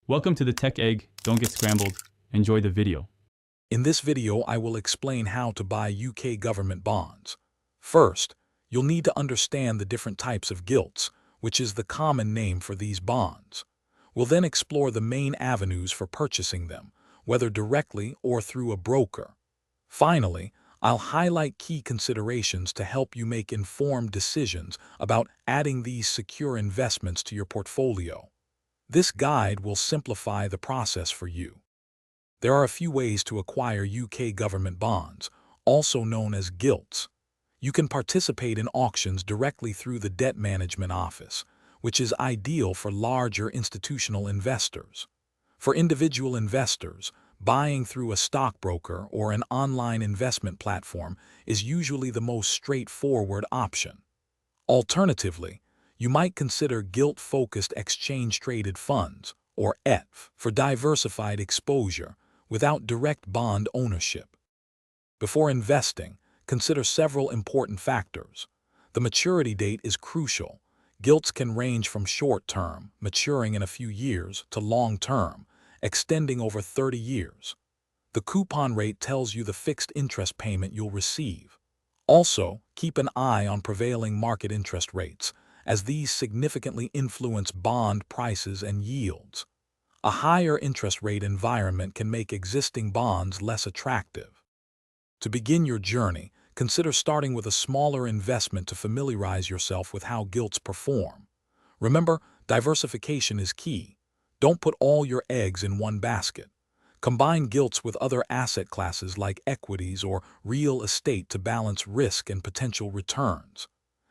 Welcome to the Tech Egg. Don't get scrambled. Enjoy the video. In this video, I will explain how to buy UK government bonds. First, you'll need to understand the different types of gilts, which is the common name for these bonds. We'll then explore the main avenues for purchasing them, whether directly or through a broker. Finally, I'll highlight key considerations to help you make informed decisions about adding these secure investments to your portfolio. This guide will simplify the process for you. There are a few ways to acquire UK government bonds, also known as gilts. You can participate in auctions directly through the Debt Management Office, which is ideal for larger institutional investors. For individual investors, buying through a stockbroker or an online investment platform is usually the most straightforward option. Alternatively, you might consider gilt-focused exchange-traded funds, or ETF, for diversified exposure without direct bond ownership. Before investing, consider several important factors. The maturity date is crucial. Gilts can range from short-term, maturing in a few years, to long-term, extending over 30 years. The coupon rate tells you the fixed interest payment you'll receive. Also, keep an eye on prevailing market interest rates, as these significantly influence bond prices and yields. A higher interest rate environment can make existing bonds less attractive. To begin your journey, consider starting with a smaller investment to familiarize yourself with how gilts perform. Remember, diversification is key. Don't put all your eggs in one basket. Combine gilts with other asset classes like equities or real estate to balance risk and potential returns.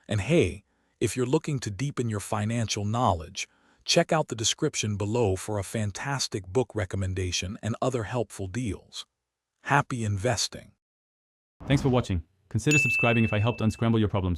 And hey, if you're looking to deepen your financial knowledge, check out the description below for a fantastic book recommendation and other helpful deals. Happy investing! Thanks for watching. Consider subscribing if I helped unscramble your problems.